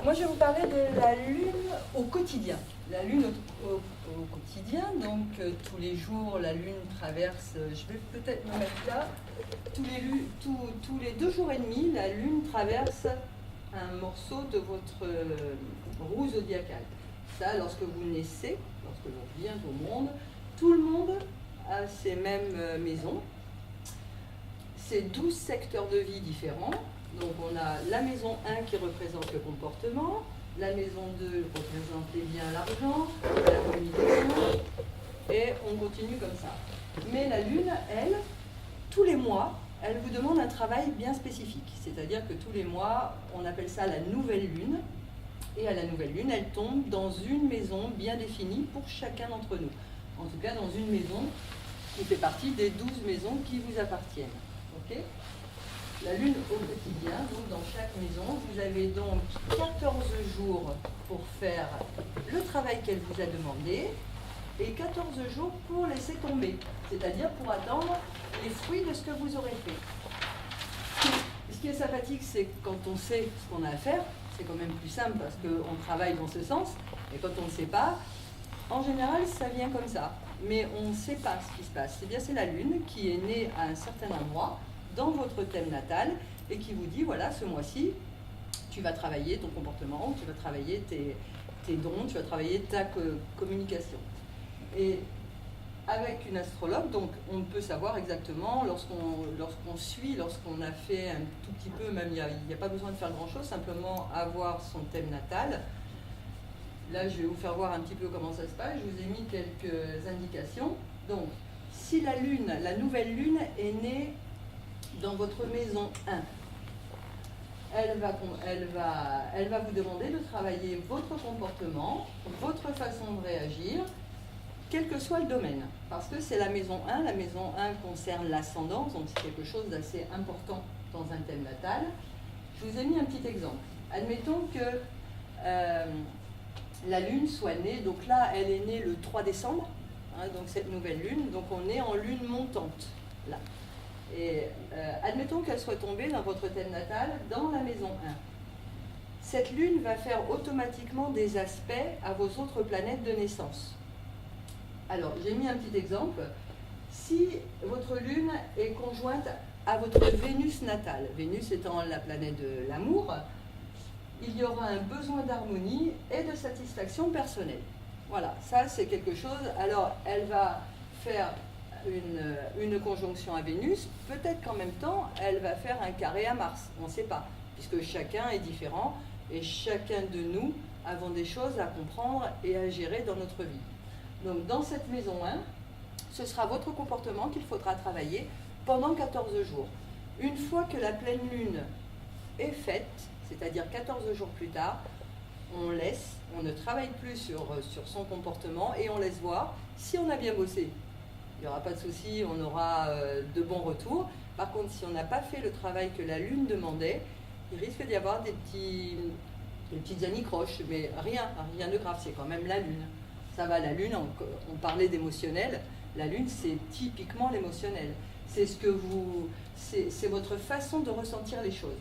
moi je vais vous parler de la Lune au quotidien. La Lune au quotidien, donc tous les jours la Lune traverse, je vais peut-être me mettre là, tous les 2 jours et demi, la Lune traverse un morceau de votre roue zodiacale. Ça, lorsque vous naissez, lorsque l'on vient au monde, tout le monde a ces mêmes maisons. C'est 12 secteurs de vie différents. Donc on a la maison 1 qui représente le comportement, la maison 2 représente les biens, l'argent, la communication, et on continue comme ça. Mais la Lune, elle, tous les mois, elle vous demande un travail bien spécifique. C'est-à-dire que tous les mois, on appelle ça la nouvelle Lune, et à la nouvelle Lune, elle tombe dans une maison bien définie pour chacun d'entre nous. En tout cas, dans une maison qui fait partie des 12 maisons qui vous appartiennent. Okay ? La Lune au quotidien, donc dans chaque maison, vous avez donc 14 jours pour faire le travail qu'elle vous a demandé et 14 jours pour laisser tomber, c'est-à-dire pour attendre les fruits de ce que vous aurez fait. Ce qui est sympathique, c'est que quand on sait ce qu'on a à faire, c'est quand même plus simple parce qu'on travaille dans ce sens, et quand on ne sait pas, en général, ça vient comme ça, mais on ne sait pas ce qui se passe. C'est bien, c'est la Lune qui est née à un certain endroit, dans votre thème natal, et qui vous dit, voilà, ce mois-ci, tu vas travailler ton comportement, tu vas travailler tes dons, tu vas travailler ta communication. Et avec une astrologue, donc on peut savoir exactement, lorsqu'on suit, lorsqu'on a fait un tout petit peu, même il n'y a pas besoin de faire grand-chose, simplement avoir son thème natal. Là, je vais vous faire voir un petit peu comment ça se passe, je vous ai mis quelques indications. Donc, si la Lune, la nouvelle Lune est née dans votre maison 1, elle va vous demander de travailler votre comportement, votre façon de réagir, quel que soit le domaine. Parce que c'est la maison 1 concerne l'ascendance, donc c'est quelque chose d'assez important dans un thème natal. Je vous ai mis un petit exemple. Admettons que la Lune soit née, donc là elle est née le 3 décembre, donc cette nouvelle Lune, donc on est en Lune montante, là. Et admettons qu'elle soit tombée dans votre thème natal, dans la maison 1. Cette Lune va faire automatiquement des aspects à vos autres planètes de naissance. Alors, j'ai mis un petit exemple. Si votre Lune est conjointe à votre Vénus natale, Vénus étant la planète de l'amour, il y aura un besoin d'harmonie et de satisfaction personnelle. Voilà, ça c'est quelque chose. Alors, elle va faire une conjonction à Vénus, peut-être qu'en même temps, elle va faire un carré à Mars, on ne sait pas, puisque chacun est différent et chacun de nous avons des choses à comprendre et à gérer dans notre vie. Donc dans cette maison 1, ce sera votre comportement qu'il faudra travailler pendant 14 jours. Une fois que la pleine lune est faite, c'est-à-dire 14 jours plus tard, on ne travaille plus sur son comportement et on laisse voir si on a bien bossé. Il n'y aura pas de souci, on aura de bons retours. Par contre, si on n'a pas fait le travail que la Lune demandait, il risque d'y avoir des petites anicroches, mais rien de grave, c'est quand même la Lune. Ça va, la Lune, on parlait d'émotionnel, la Lune c'est typiquement l'émotionnel. C'est votre façon de ressentir les choses.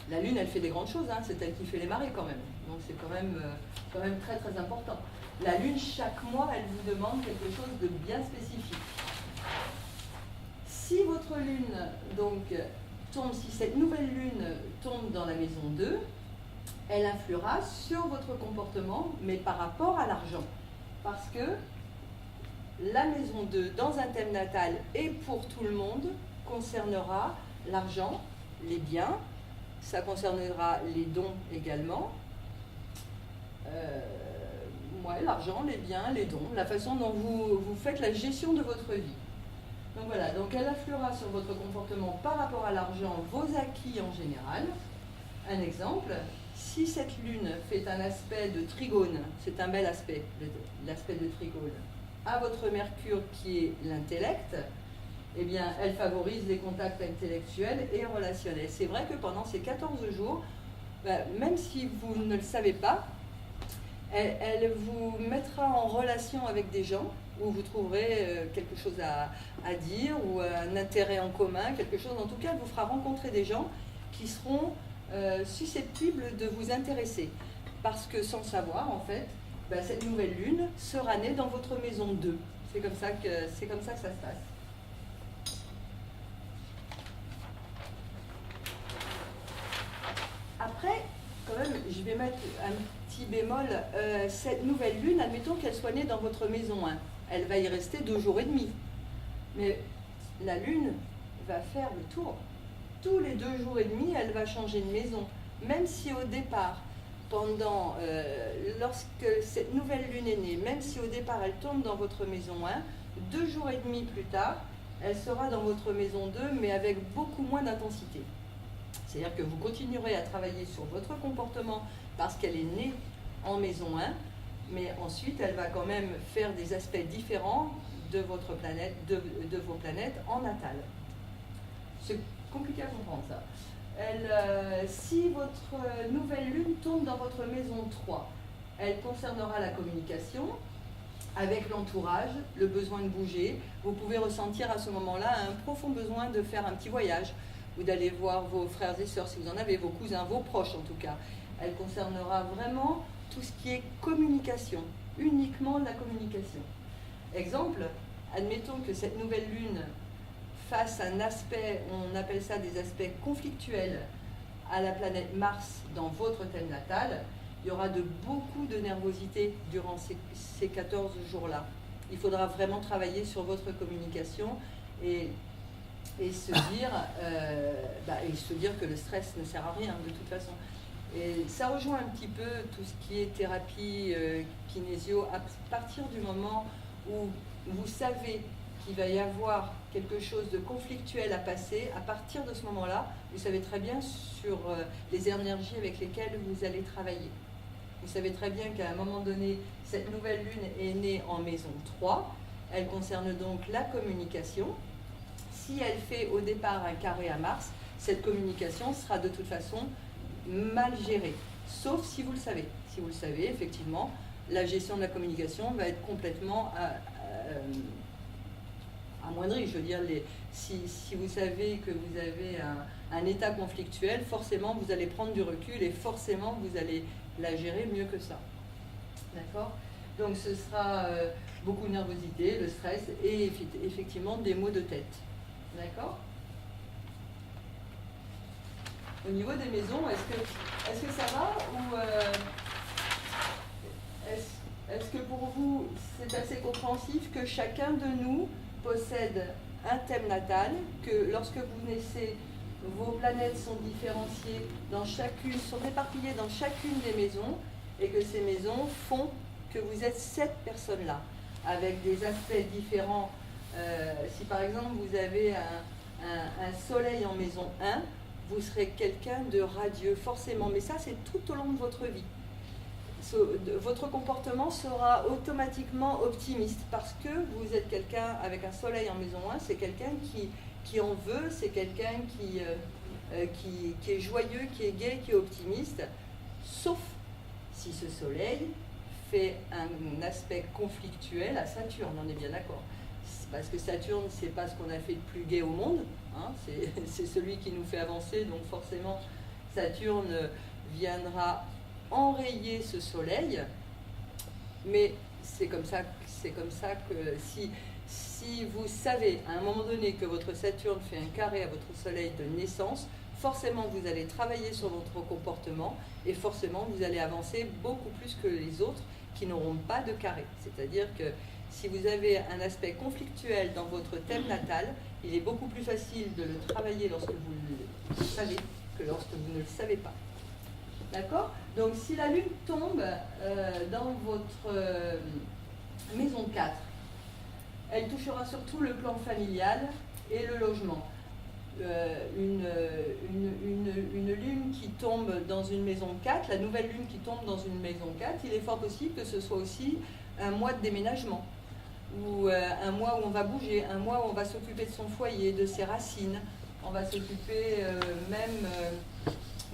La Lune, elle fait des grandes choses, c'est elle qui fait les marées quand même. Donc c'est quand même très très important. La Lune, chaque mois, elle vous demande quelque chose de bien spécifique. Si votre Lune, donc, si cette nouvelle Lune tombe dans la maison 2, elle influera sur votre comportement, mais par rapport à l'argent. Parce que la maison 2, dans un thème natal et pour tout le monde, concernera l'argent, les biens, ça concernera les dons également. L'argent, les biens, les dons, la façon dont vous faites la gestion de votre vie. Donc voilà, donc elle influera sur votre comportement par rapport à l'argent, vos acquis en général. Un exemple, si cette lune fait un aspect de trigone, c'est un bel aspect, l'aspect de trigone, à votre Mercure qui est l'intellect, eh bien elle favorise les contacts intellectuels et relationnels. C'est vrai que pendant ces 14 jours, même si vous ne le savez pas, elle vous mettra en relation avec des gens où vous trouverez quelque chose à dire ou un intérêt en commun, quelque chose. En tout cas, elle vous fera rencontrer des gens qui seront susceptible de vous intéresser. Parce que sans savoir, en fait, cette nouvelle lune sera née dans votre maison 2. C'est comme ça que ça se passe. Après, quand même, je vais mettre un petit bémol. Cette nouvelle lune, admettons qu'elle soit née dans votre maison 1. Elle va y rester 2 jours et demi. Mais la lune va faire le tour. Tous les 2 jours et demi, elle va changer de maison. Même si au départ, lorsque cette nouvelle lune est née, même si au départ elle tombe dans votre maison 1, 2 jours et demi plus tard, elle sera dans votre maison 2, mais avec beaucoup moins d'intensité. C'est-à-dire que vous continuerez à travailler sur votre comportement parce qu'elle est née en maison 1, mais ensuite elle va quand même faire des aspects différents de votre planète, de vos planètes en natal. C'est compliqué à comprendre ça. Si votre nouvelle lune tombe dans votre maison 3, elle concernera la communication avec l'entourage, le besoin de bouger. Vous pouvez ressentir à ce moment-là un profond besoin de faire un petit voyage ou d'aller voir vos frères et sœurs si vous en avez, vos cousins, vos proches en tout cas. Elle concernera vraiment tout ce qui est communication, uniquement la communication. Exemple, admettons que cette nouvelle lune fasse un aspect, on appelle ça des aspects conflictuels à la planète Mars dans votre thème natal, il y aura beaucoup de nervosité durant ces 14 jours-là. Il faudra vraiment travailler sur votre communication et se dire que le stress ne sert à rien de toute façon. Et ça rejoint un petit peu tout ce qui est thérapie, kinésio, à partir du moment où vous savez qu'il va y avoir quelque chose de conflictuel à passer, à partir de ce moment-là, vous savez très bien sur les énergies avec lesquelles vous allez travailler. Vous savez très bien qu'à un moment donné, cette nouvelle lune est née en maison 3, elle concerne donc la communication. Si elle fait au départ un carré à Mars, cette communication sera de toute façon mal gérée, sauf si vous le savez. Si vous le savez, effectivement, la gestion de la communication va être complètement amoindrie. Je veux dire, si vous savez que vous avez un état conflictuel, forcément vous allez prendre du recul et forcément vous allez la gérer mieux que ça. D'accord ? Donc ce sera beaucoup de nervosité, le stress et effectivement des maux de tête. D'accord ? Au niveau des maisons, est-ce que ça va ou est-ce que pour vous c'est assez compréhensif que chacun de nous possède un thème natal, que lorsque vous naissez, vos planètes sont différenciées sont réparpillées dans chacune des maisons et que ces maisons font que vous êtes cette personne-là, avec des aspects différents. Si par exemple vous avez un soleil en maison 1, vous serez quelqu'un de radieux, forcément, mais ça c'est tout au long de votre vie. Votre comportement sera automatiquement optimiste parce que vous êtes quelqu'un avec un soleil en maison 1, c'est quelqu'un qui en veut, c'est quelqu'un qui est joyeux, qui est gai, qui est optimiste, sauf si ce soleil fait un aspect conflictuel à Saturne, on est bien d'accord. Parce que Saturne, c'est pas ce qu'on a fait de plus gai au monde, hein, c'est celui qui nous fait avancer, donc forcément Saturne viendra enrayer ce soleil, mais c'est comme ça que si vous savez à un moment donné que votre Saturne fait un carré à votre soleil de naissance, forcément vous allez travailler sur votre comportement et forcément vous allez avancer beaucoup plus que les autres qui n'auront pas de carré. C'est-à-dire que si vous avez un aspect conflictuel dans votre thème natal, il est beaucoup plus facile de le travailler lorsque vous le savez que lorsque vous ne le savez pas. D'accord ? Donc si la lune tombe dans votre maison 4, elle touchera surtout le plan familial et le logement. Une lune qui tombe dans une maison 4, la nouvelle lune qui tombe dans une maison 4, il est fort possible que ce soit aussi un mois de déménagement, ou un mois où on va bouger, un mois où on va s'occuper de son foyer, de ses racines, on va s'occuper même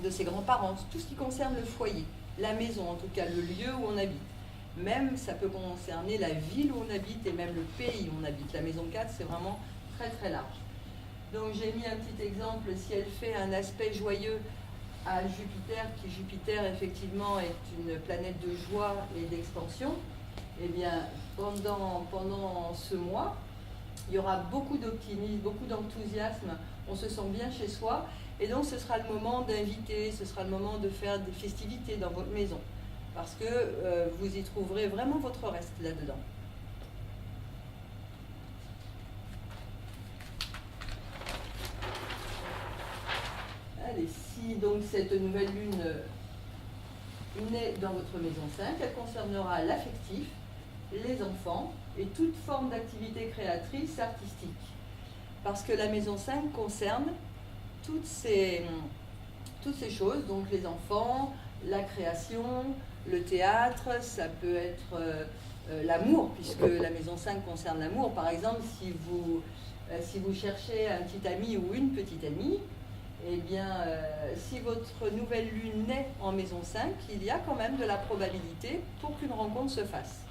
de ses grands-parents, tout ce qui concerne le foyer, la maison en tout cas, le lieu où on habite. Même ça peut concerner la ville où on habite et même le pays où on habite. La maison 4, c'est vraiment très très large. Donc j'ai mis un petit exemple, si elle fait un aspect joyeux à Jupiter, qui Jupiter effectivement est une planète de joie et d'expansion, eh bien pendant ce mois, il y aura beaucoup d'optimisme, beaucoup d'enthousiasme, on se sent bien chez soi, et donc ce sera le moment d'inviter, ce sera le moment de faire des festivités dans votre maison, parce que vous y trouverez vraiment votre reste là-dedans. Allez, si donc cette nouvelle lune naît dans votre maison 5, elle concernera l'affectif, les enfants et toute forme d'activité créatrice artistique. Parce que la maison 5 concerne toutes ces choses, donc les enfants, la création, le théâtre, ça peut être l'amour, puisque la maison 5 concerne l'amour. Par exemple, si vous cherchez un petit ami ou une petite amie, eh bien, si votre nouvelle lune naît en maison 5, il y a quand même de la probabilité pour qu'une rencontre se fasse.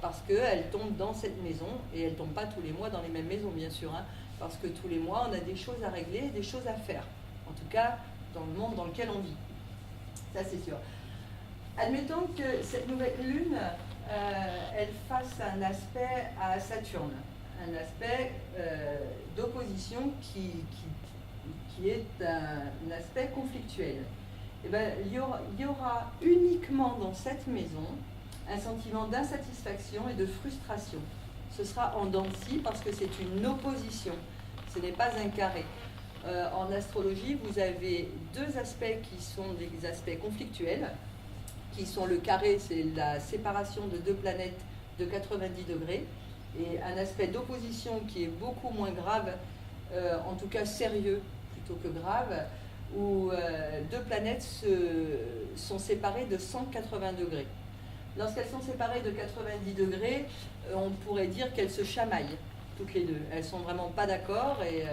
Parce qu'elle tombe dans cette maison, et elle ne tombe pas tous les mois dans les mêmes maisons, bien sûr, hein, parce que tous les mois, on a des choses à régler, des choses à faire. En tout cas, dans le monde dans lequel on vit. Ça, c'est sûr. Admettons que cette nouvelle lune, elle fasse un aspect à Saturne, un aspect d'opposition qui est un aspect conflictuel. Et bien, il y aura uniquement dans cette maison un sentiment d'insatisfaction et de frustration. Ce sera en dents de scie parce que c'est une opposition, ce n'est pas un carré. En astrologie, vous avez deux aspects qui sont des aspects conflictuels, qui sont le carré, c'est la séparation de deux planètes de 90 degrés, et un aspect d'opposition qui est beaucoup moins grave, en tout cas sérieux plutôt que grave, où deux planètes sont séparées de 180 degrés. Lorsqu'elles sont séparées de 90 degrés, on pourrait dire qu'elles se chamaillent, toutes les deux. Elles ne sont vraiment pas d'accord et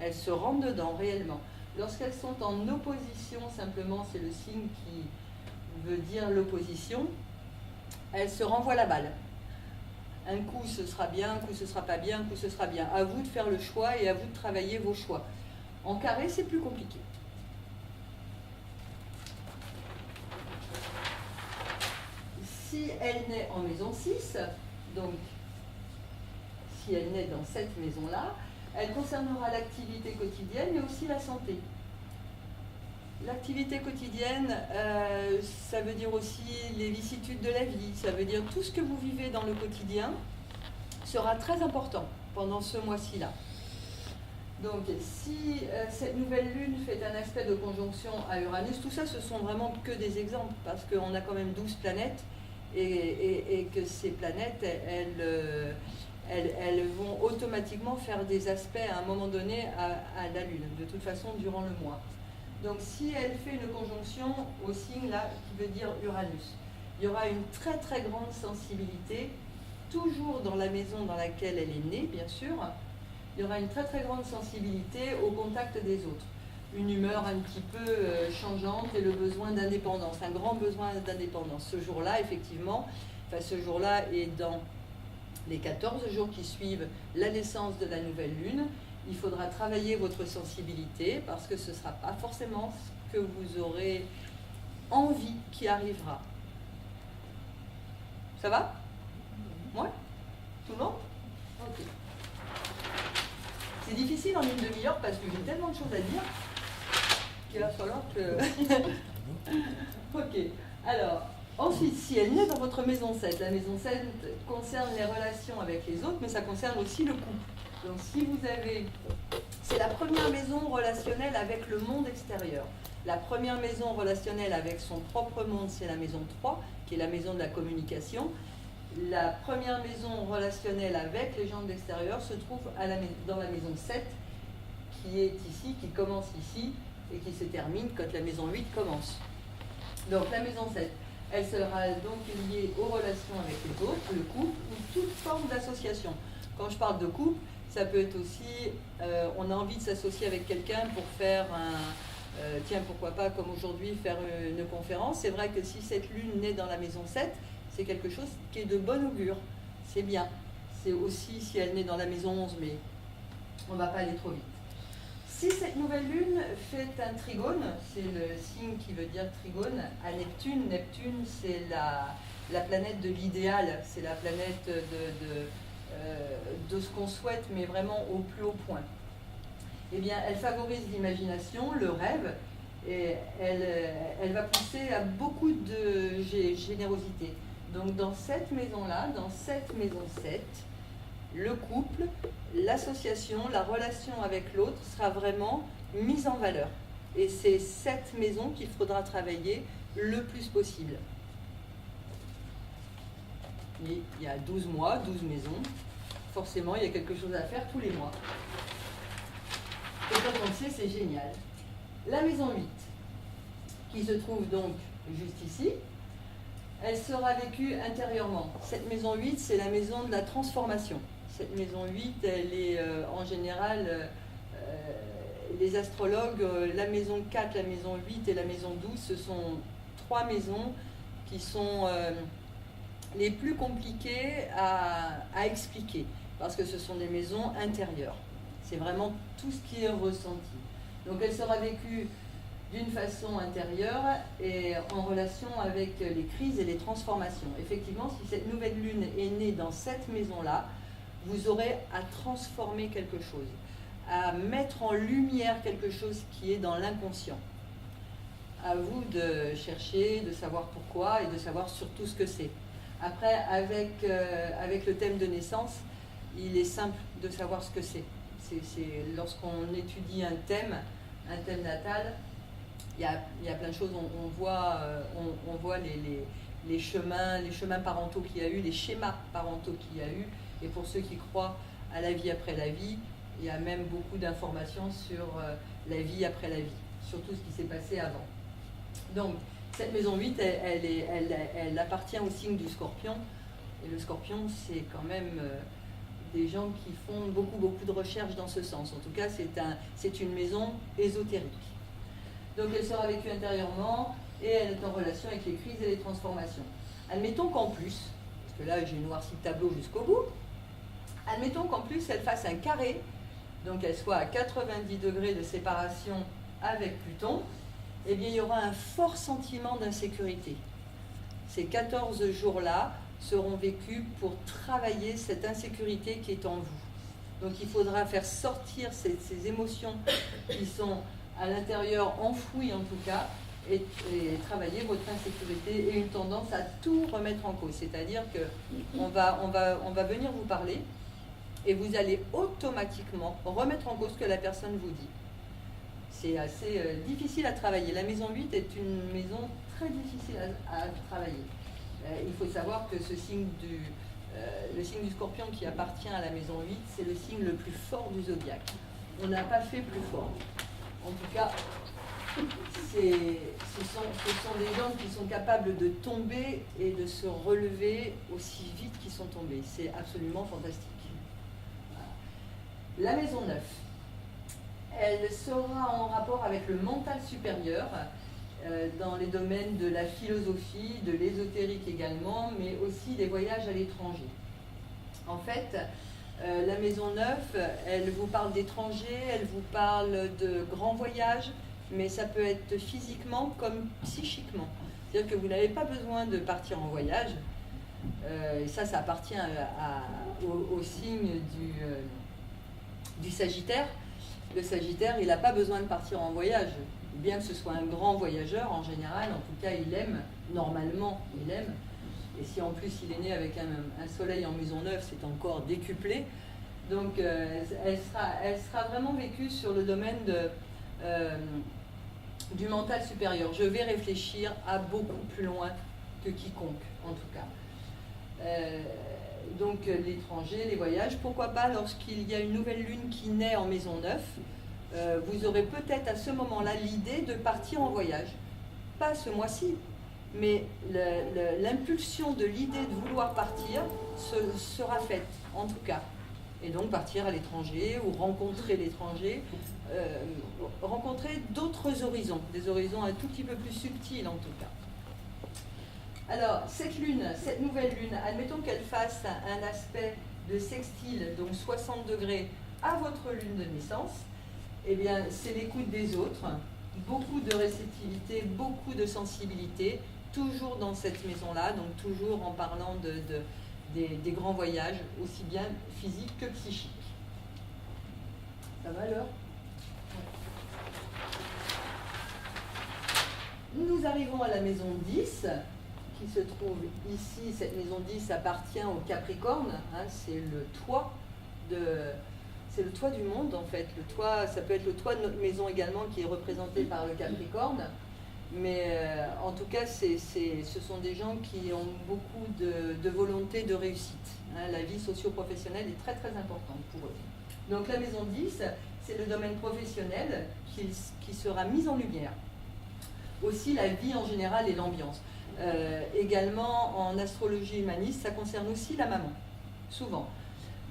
elles se rentrent dedans réellement. Lorsqu'elles sont en opposition, simplement, c'est le signe qui veut dire l'opposition, elles se renvoient la balle. Un coup ce sera bien, un coup ce sera pas bien, un coup ce sera bien. À vous de faire le choix et à vous de travailler vos choix. En carré, c'est plus compliqué. Si elle naît en maison 6, donc si elle naît dans cette maison-là, elle concernera l'activité quotidienne mais aussi la santé. L'activité quotidienne, ça veut dire aussi les vicissitudes de la vie, ça veut dire tout ce que vous vivez dans le quotidien sera très important pendant ce mois-ci-là. Donc si cette nouvelle lune fait un aspect de conjonction à Uranus, tout ça ce sont vraiment que des exemples parce qu'on a quand même 12 planètes et que ces planètes, elles vont automatiquement faire des aspects à un moment donné à la lune, de toute façon durant le mois. Donc si elle fait une conjonction au signe là qui veut dire Uranus, il y aura une très très grande sensibilité, toujours dans la maison dans laquelle elle est née bien sûr, il y aura une très très grande sensibilité au contact des autres. Une humeur un petit peu changeante et le besoin d'indépendance, un grand besoin d'indépendance. Ce jour-là, effectivement, ce jour-là est dans les 14 jours qui suivent la naissance de la nouvelle lune. Il faudra travailler votre sensibilité parce que ce ne sera pas forcément ce que vous aurez envie qui arrivera. Ça va? Ouais? Tout le monde? Ok. C'est difficile en une demi-heure parce que j'ai tellement de choses à dire qu'il va falloir que... Ok. Alors, ensuite, si elle naît dans votre maison 7, la maison 7 concerne les relations avec les autres, mais ça concerne aussi le couple. Donc si vous avez... C'est la première maison relationnelle avec le monde extérieur. La première maison relationnelle avec son propre monde, c'est la maison 3, qui est la maison de la communication. La première maison relationnelle avec les gens de l'extérieur se trouve dans la maison 7, qui est ici, qui commence ici, et qui se termine quand la maison 8 commence. Donc la maison 7, elle sera donc liée aux relations avec les autres, le couple, ou toute forme d'association. Quand je parle de couple, ça peut être aussi, on a envie de s'associer avec quelqu'un pour faire tiens, pourquoi pas, comme aujourd'hui, faire une conférence. C'est vrai que si cette lune naît dans la maison 7, c'est quelque chose qui est de bon augure. C'est bien. C'est aussi si elle naît dans la maison 11, mais on ne va pas aller trop vite. Si cette nouvelle lune fait un trigone, c'est le signe qui veut dire trigone, à Neptune. Neptune, c'est la planète de l'idéal, c'est la planète de ce qu'on souhaite, mais vraiment au plus haut point. Eh bien, elle favorise l'imagination, le rêve, et elle va pousser à beaucoup de générosité. Donc dans cette maison-là, dans cette maison 7, le couple, l'association, la relation avec l'autre sera vraiment mise en valeur. Et c'est cette maison qu'il faudra travailler le plus possible. Et il y a 12 mois, 12 maisons. Forcément, il y a quelque chose à faire tous les mois. Et quand on le sait, c'est génial. La maison 8, qui se trouve donc juste ici, elle sera vécue intérieurement. Cette maison 8, c'est la maison de la transformation. Cette maison 8, elle est en général, les astrologues, la maison 4, la maison 8 et la maison 12, ce sont 3 maisons qui sont les plus compliquées à expliquer, parce que ce sont des maisons intérieures. C'est vraiment tout ce qui est ressenti. Donc elle sera vécue d'une façon intérieure et en relation avec les crises et les transformations. Effectivement, si cette nouvelle lune est née dans cette maison-là, vous aurez à transformer quelque chose, à mettre en lumière quelque chose qui est dans l'inconscient. À vous de chercher, de savoir pourquoi et de savoir surtout ce que c'est. Après, avec le thème de naissance, il est simple de savoir ce que c'est. Lorsqu'on étudie un thème natal, il y a plein de choses, on voit les chemins parentaux qu'il y a eu, les schémas parentaux qu'il y a eu, et pour ceux qui croient à la vie après la vie, il y a même beaucoup d'informations sur la vie après la vie, sur tout ce qui s'est passé avant. Donc, cette maison 8, elle appartient au signe du Scorpion, et le Scorpion, c'est quand même des gens qui font beaucoup de recherches dans ce sens. En tout cas, c'est une maison ésotérique. Donc elle sera vécue intérieurement et elle est en relation avec les crises et les transformations. Admettons qu'en plus, parce que là j'ai noirci le tableau jusqu'au bout, admettons qu'en plus elle fasse un carré, donc elle soit à 90 degrés de séparation avec Pluton, eh bien il y aura un fort sentiment d'insécurité. Ces 14 jours-là seront vécus pour travailler cette insécurité qui est en vous. Donc il faudra faire sortir ces émotions qui sont à l'intérieur, enfouies en tout cas, et travailler votre insécurité et une tendance à tout remettre en cause. C'est-à-dire qu'on va venir vous parler et vous allez automatiquement remettre en cause ce que la personne vous dit. C'est assez difficile à travailler. La maison 8 est une maison très difficile à travailler. Il faut savoir que le signe du Scorpion qui appartient à la maison 8, c'est le signe le plus fort du zodiaque. On n'a pas fait plus fort. En tout cas, ce sont des gens qui sont capables de tomber et de se relever aussi vite qu'ils sont tombés. C'est absolument fantastique. Voilà. La maison 9, elle sera en rapport avec le mental supérieur, dans les domaines de la philosophie, de l'ésotérique également, mais aussi des voyages à l'étranger. En fait, la maison 9, elle vous parle d'étrangers, elle vous parle de grands voyages, mais ça peut être physiquement comme psychiquement. C'est-à-dire que vous n'avez pas besoin de partir en voyage, et ça appartient au signe du Sagittaire. Le Sagittaire, il n'a pas besoin de partir en voyage. Bien que ce soit un grand voyageur, en général, en tout cas, il aime, normalement, il aime. Et si en plus il est né avec un soleil en maison 9, c'est encore décuplé. Donc elle sera vraiment vécue sur le domaine du mental supérieur. Je vais réfléchir à beaucoup plus loin que quiconque, en tout cas. Donc l'étranger, les voyages, pourquoi pas lorsqu'il y a une nouvelle lune qui naît en maison 9, vous aurez peut-être à ce moment-là l'idée de partir en voyage. Pas ce mois-ci, mais l'impulsion de l'idée de vouloir partir sera faite, en tout cas. Et donc partir à l'étranger ou rencontrer l'étranger, rencontrer d'autres horizons, des horizons un tout petit peu plus subtils en tout cas. Alors, cette nouvelle lune, admettons qu'elle fasse un aspect de sextile, donc 60 degrés, à votre lune de naissance, eh bien, c'est l'écoute des autres, beaucoup de réceptivité, beaucoup de sensibilité, toujours dans cette maison-là, donc toujours en parlant des grands voyages, aussi bien physiques que psychiques. Ça va alors? Nous arrivons à la maison 10, qui se trouve ici. Cette maison 10 appartient au Capricorne, hein, c'est le toit du monde en fait. Le toit, ça peut être le toit de notre maison également qui est représenté par le Capricorne. Mais en tout cas, ce sont des gens qui ont beaucoup de volonté de réussite. Hein. La vie socio-professionnelle est très très importante pour eux. Donc la maison 10, c'est le domaine professionnel qui sera mis en lumière. Aussi la vie en général et l'ambiance. Également en astrologie humaniste, ça concerne aussi la maman, souvent.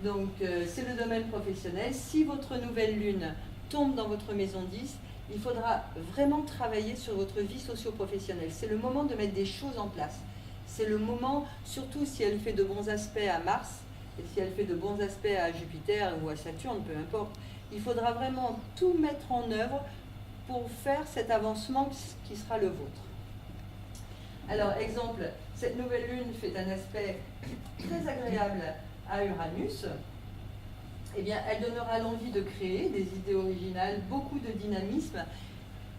Donc c'est le domaine professionnel. Si votre nouvelle lune tombe dans votre maison 10, il faudra vraiment travailler sur votre vie socio-professionnelle. C'est le moment de mettre des choses en place. C'est le moment, surtout si elle fait de bons aspects à Mars, et si elle fait de bons aspects à Jupiter ou à Saturne, peu importe. Il faudra vraiment tout mettre en œuvre pour faire cet avancement qui sera le vôtre. Alors, exemple, cette nouvelle lune fait un aspect très agréable à Uranus. Eh bien, elle donnera l'envie de créer des idées originales, beaucoup de dynamisme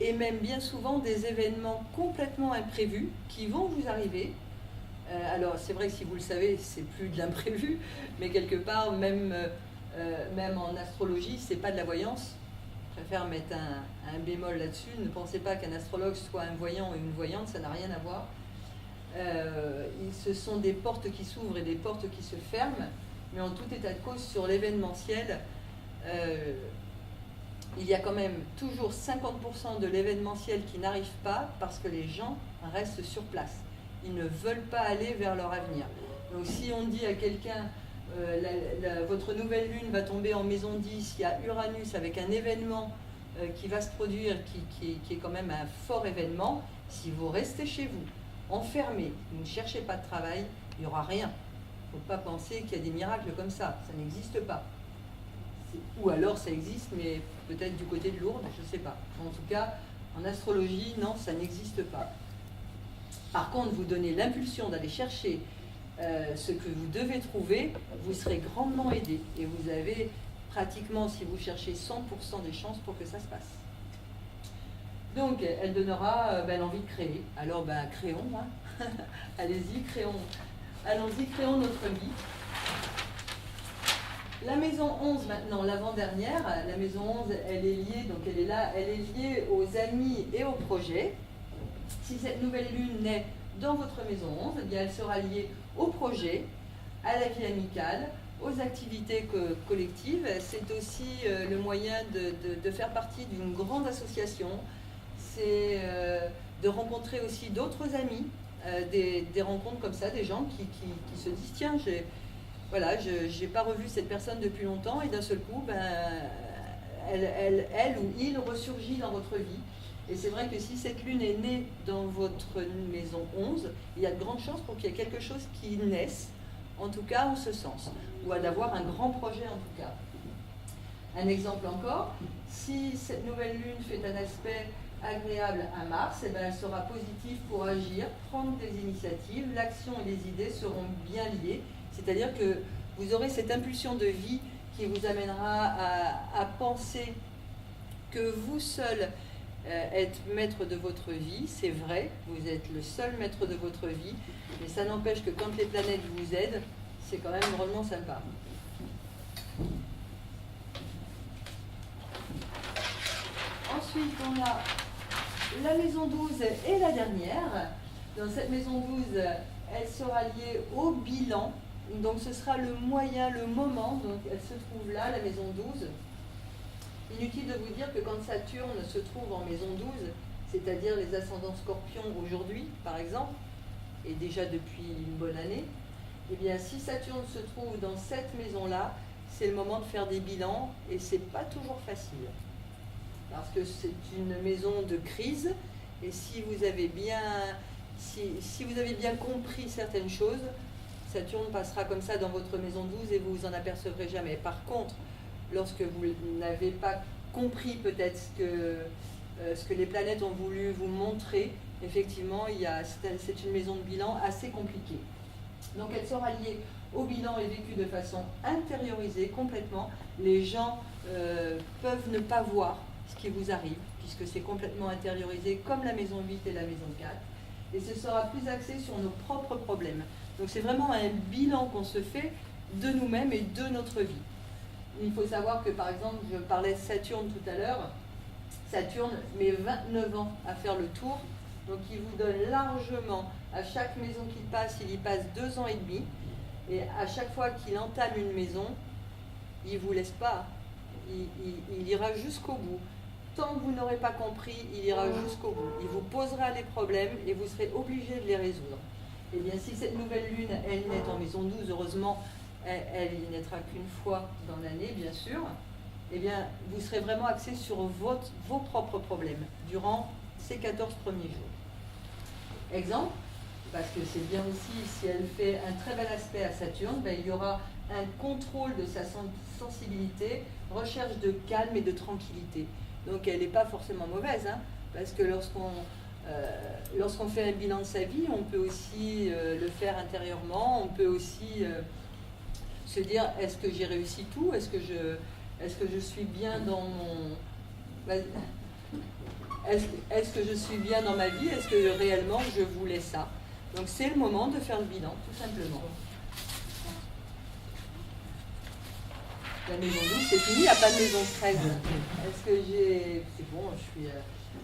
et même bien souvent des événements complètement imprévus qui vont vous arriver. Alors, c'est vrai que si vous le savez, c'est plus de l'imprévu, mais quelque part, même en astrologie, c'est pas de la voyance. Je préfère mettre un bémol là-dessus. Ne pensez pas qu'un astrologue soit un voyant ou une voyante, ça n'a rien à voir. Ce sont des portes qui s'ouvrent et des portes qui se ferment. Mais en tout état de cause, sur l'événementiel, il y a quand même toujours 50% de l'événementiel qui n'arrive pas parce que les gens restent sur place. Ils ne veulent pas aller vers leur avenir. Donc si on dit à quelqu'un, votre nouvelle lune va tomber en maison 10, il y a Uranus avec un événement qui va se produire, qui est quand même un fort événement, si vous restez chez vous, enfermés, vous ne cherchez pas de travail, il n'y aura rien. Il ne faut pas penser qu'il y a des miracles comme ça n'existe pas. Ou alors ça existe, mais peut-être du côté de Lourdes, je ne sais pas. En tout cas, en astrologie, non, ça n'existe pas. Par contre, vous donnez l'impulsion d'aller chercher ce que vous devez trouver, vous serez grandement aidé. Et vous avez pratiquement, si vous cherchez 100% des chances pour que ça se passe. Donc, elle donnera l'envie de créer. Alors, créons, hein. Allez-y, créons. Allons-y, créons notre vie. La maison 11 maintenant, l'avant-dernière, la maison 11, elle est liée, donc elle est là, elle est liée aux amis et aux projets. Si cette nouvelle lune naît dans votre maison 11, eh bien elle sera liée aux projets, à la vie amicale, aux activités collectives. C'est aussi le moyen de faire partie d'une grande association. C'est de rencontrer aussi d'autres amis, des rencontres comme ça, des gens qui se disent tiens, je n'ai pas revu cette personne depuis longtemps et d'un seul coup, elle ou il ressurgit dans votre vie. Et c'est vrai que si cette lune est née dans votre maison 11, il y a de grandes chances pour qu'il y ait quelque chose qui naisse, en tout cas en ce sens, ou d'avoir un grand projet en tout cas. Un exemple encore, si cette nouvelle lune fait un aspect agréable à Mars, elle sera positive pour agir, prendre des initiatives, l'action et les idées seront bien liées, c'est-à-dire que vous aurez cette impulsion de vie qui vous amènera à penser que vous seul êtes maître de votre vie, c'est vrai, vous êtes le seul maître de votre vie, mais ça n'empêche que quand les planètes vous aident, c'est quand même drôlement sympa. Ensuite, on a la maison 12 et la dernière. Dans cette maison 12, elle sera liée au bilan. Donc ce sera le moyen, le moment. Donc elle se trouve là, la maison 12. Inutile de vous dire que quand Saturne se trouve en maison 12, c'est-à-dire les ascendants scorpions aujourd'hui, par exemple, et déjà depuis une bonne année, eh bien si Saturne se trouve dans cette maison-là, c'est le moment de faire des bilans et c'est pas toujours facile. Parce que c'est une maison de crise et si vous avez bien compris certaines choses, Saturne passera comme ça dans votre maison 12 et vous vous en apercevrez jamais. Par contre, lorsque vous n'avez pas compris peut-être ce que les planètes ont voulu vous montrer, effectivement, c'est une maison de bilan assez compliquée. Donc elle sera liée au bilan et vécue de façon intériorisée complètement. Les gens peuvent ne pas voir ce qui vous arrive, puisque c'est complètement intériorisé, comme la maison 8 et la maison 4. Et ce sera plus axé sur nos propres problèmes. Donc c'est vraiment un bilan qu'on se fait de nous-mêmes et de notre vie. Il faut savoir que, par exemple, je parlais de Saturne tout à l'heure. Saturne met 29 ans à faire le tour. Donc il vous donne largement, à chaque maison qu'il passe, il y passe 2 ans et demi. Et à chaque fois qu'il entame une maison, il ne vous laisse pas. Il ira jusqu'au bout. Tant que vous n'aurez pas compris, il ira jusqu'au bout. Il vous posera les problèmes et vous serez obligé de les résoudre. Et bien, si cette nouvelle lune, elle naît en maison 12, heureusement, elle n'y naîtra qu'une fois dans l'année, bien sûr, eh bien, vous serez vraiment axé sur vos propres problèmes durant ces 14 premiers jours. Exemple, parce que c'est bien aussi, si elle fait un très bel aspect à Saturne, ben, il y aura un contrôle de sa sensibilité, recherche de calme et de tranquillité. Donc elle n'est pas forcément mauvaise, hein, parce que lorsqu'on fait un bilan de sa vie, on peut aussi le faire intérieurement, on peut aussi se dire, est-ce que j'ai réussi tout, est-ce que je suis bien dans mon... Est-ce que je suis bien dans ma vie, est-ce que réellement je voulais ça? Donc c'est le moment de faire le bilan, tout simplement. La maison 12, c'est fini, il n'y a pas de maison 13. Est-ce que j'ai... C'est bon, je suis...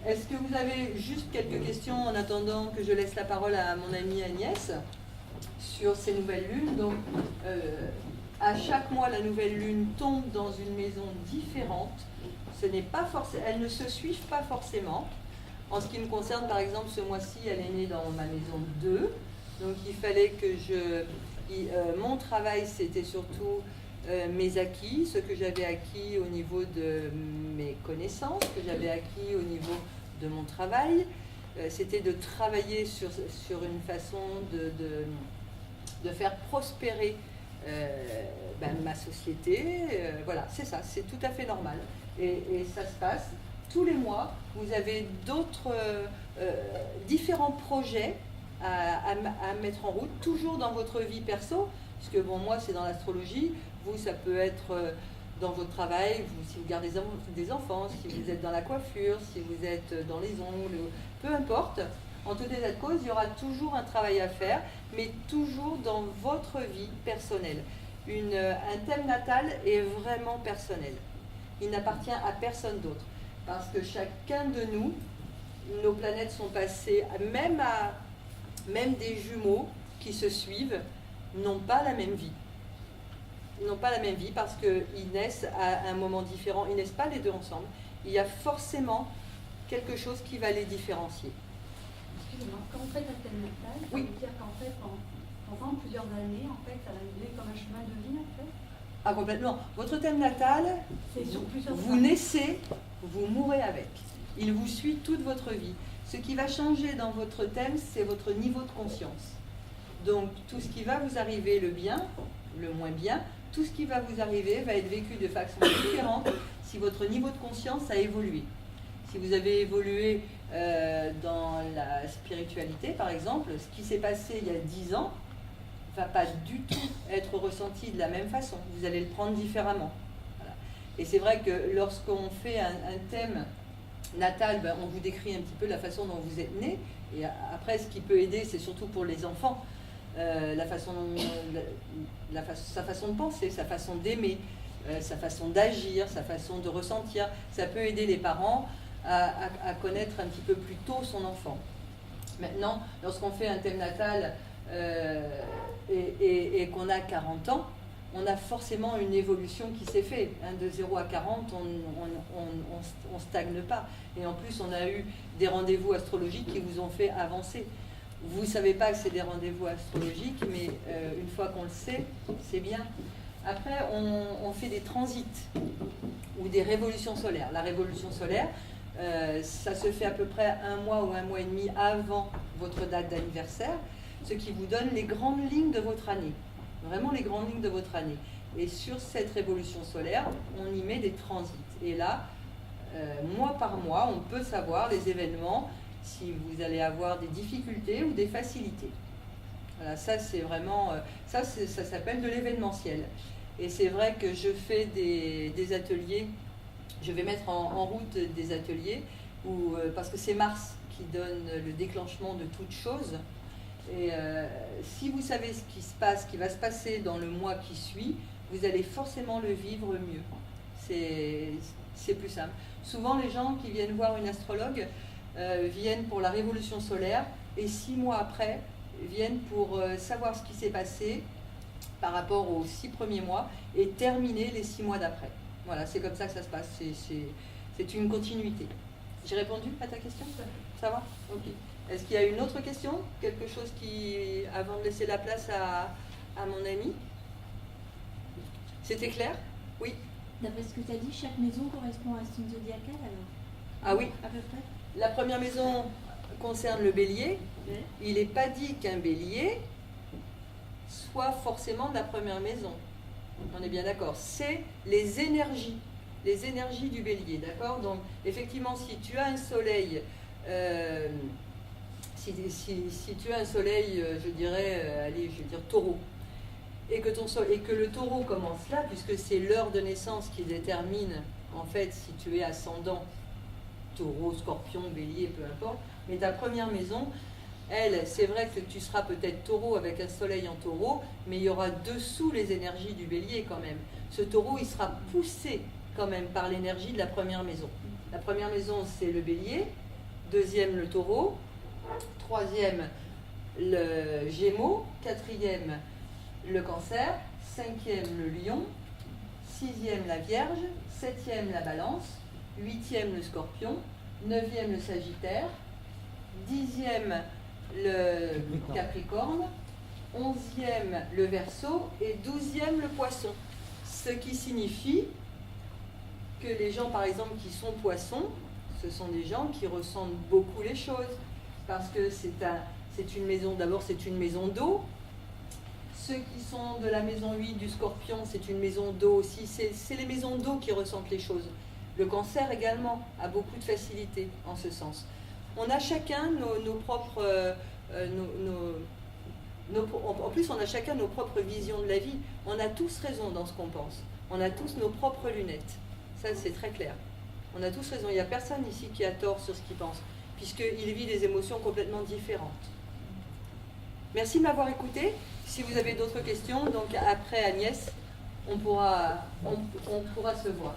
Est-ce que vous avez juste quelques questions en attendant que je laisse la parole à mon amie Agnès sur ces nouvelles lunes? Donc, à chaque mois, la nouvelle lune tombe dans une maison différente. Ce n'est pas forcément... Elles ne se suivent pas forcément. En ce qui me concerne, par exemple, ce mois-ci, elle est née dans ma maison 2. Donc, il fallait que mon travail, c'était surtout... mes acquis, ce que j'avais acquis au niveau de mes connaissances, que j'avais acquis au niveau de mon travail, c'était de travailler sur une façon de faire prospérer ma société. Voilà, c'est ça, c'est tout à fait normal. Et ça se passe tous les mois. Vous avez d'autres différents projets à mettre en route, toujours dans votre vie perso, puisque bon, moi c'est dans l'astrologie. Vous, ça peut être dans votre travail, si vous gardez des enfants, si vous êtes dans la coiffure, si vous êtes dans les ongles, peu importe. En tout état de cause, il y aura toujours un travail à faire, mais toujours dans votre vie personnelle. Un thème natal est vraiment personnel. Il n'appartient à personne d'autre. Parce que chacun de nous, nos planètes sont passées, même des jumeaux qui se suivent, n'ont pas la même vie. Ils n'ont pas la même vie parce qu'ils naissent à un moment différent. Ils ne naissent pas les deux ensemble. Il y a forcément quelque chose qui va les différencier. Excusez-moi, quand vous faites un thème natal, ça veut dire qu'en fait, pendant plusieurs années, en fait, ça va arriver comme un chemin de vie, en fait? Ah, complètement. Votre thème natal, vous naissez, vous mourrez avec. Il vous suit toute votre vie. Ce qui va changer dans votre thème, c'est votre niveau de conscience. Donc, tout ce qui va vous arriver, le bien, le moins bien, tout ce qui va vous arriver va être vécu de façon différente si votre niveau de conscience a évolué. Si vous avez évolué dans la spiritualité, par exemple, ce qui s'est passé il y a 10 ans ne va pas du tout être ressenti de la même façon. Vous allez le prendre différemment. Voilà. Et c'est vrai que lorsqu'on fait un thème natal, on vous décrit un petit peu la façon dont vous êtes né. Et après, ce qui peut aider, c'est surtout pour les enfants. Sa façon de penser, sa façon d'aimer, sa façon d'agir, sa façon de ressentir. Ça peut aider les parents à connaître un petit peu plus tôt son enfant. Maintenant, lorsqu'on fait un thème natal et qu'on a 40 ans, on a forcément une évolution qui s'est faite. De 0 à 40, on stagne pas. Et en plus, on a eu des rendez-vous astrologiques qui vous ont fait avancer. Vous ne savez pas que c'est des rendez-vous astrologiques, mais une fois qu'on le sait, c'est bien. Après, on fait des transits ou des révolutions solaires. La révolution solaire, ça se fait à peu près 1 mois ou 1 mois et demi avant votre date d'anniversaire, ce qui vous donne les grandes lignes de votre année. Vraiment les grandes lignes de votre année. Et sur cette révolution solaire, on y met des transits. Et là, mois par mois, on peut savoir les événements, si vous allez avoir des difficultés ou des facilités. Voilà, ça c'est vraiment, ça s'appelle de l'événementiel. Et c'est vrai que je fais des ateliers, je vais mettre en route des ateliers, parce que c'est Mars qui donne le déclenchement de toute chose. Et si vous savez ce qui se passe, ce qui va se passer dans le mois qui suit, vous allez forcément le vivre mieux. C'est plus simple. Souvent, les gens qui viennent voir une astrologue viennent pour la révolution solaire et 6 mois après viennent pour savoir ce qui s'est passé par rapport aux 6 premiers mois et terminer les 6 mois d'après. Voilà, c'est comme ça que ça se passe. C'est une continuité. J'ai répondu à ta question? Ça va? Ok. Est-ce qu'il y a une autre question? Quelque chose qui, avant de laisser la place à mon ami? C'était clair? Oui. D'après ce que tu as dit, chaque maison correspond à un signe zodiacal alors? Ah oui. À peu près. La première maison concerne le bélier. Oui. Il n'est pas dit qu'un bélier soit forcément de la première maison. On est bien d'accord. C'est les énergies du bélier, d'accord? Donc, effectivement, si tu as un soleil, si tu as un soleil, je dirais, allez, je vais dire taureau, et que le taureau commence là, puisque c'est l'heure de naissance qui détermine, en fait, si tu es ascendant, taureau, scorpion, bélier, peu importe, mais ta première maison, elle, c'est vrai que tu seras peut-être taureau avec un soleil en taureau, mais il y aura dessous les énergies du bélier quand même. Ce taureau, il sera poussé quand même par l'énergie de la première maison. La première maison, c'est le bélier, deuxième, le taureau, troisième, le gémeaux, quatrième, le cancer, cinquième, le lion, sixième, la vierge, septième, la balance, huitième, le scorpion, neuvième, le sagittaire, dixième, le capricorne, onzième, le verseau et douzième, le poisson. Ce qui signifie que les gens, par exemple, qui sont poissons, ce sont des gens qui ressentent beaucoup les choses, parce que c'est une maison, d'abord c'est une maison d'eau. Ceux qui sont de la maison 8 du scorpion, c'est une maison d'eau aussi, c'est les maisons d'eau qui ressentent les choses. Le cancer également a beaucoup de facilité en ce sens. On a chacun nos propres... en plus, on a chacun nos propres visions de la vie. On a tous raison dans ce qu'on pense. On a tous nos propres lunettes. Ça, c'est très clair. On a tous raison. Il n'y a personne ici qui a tort sur ce qu'il pense, puisqu'il vit des émotions complètement différentes. Merci de m'avoir écouté. Si vous avez d'autres questions, donc après Agnès, on pourra se voir.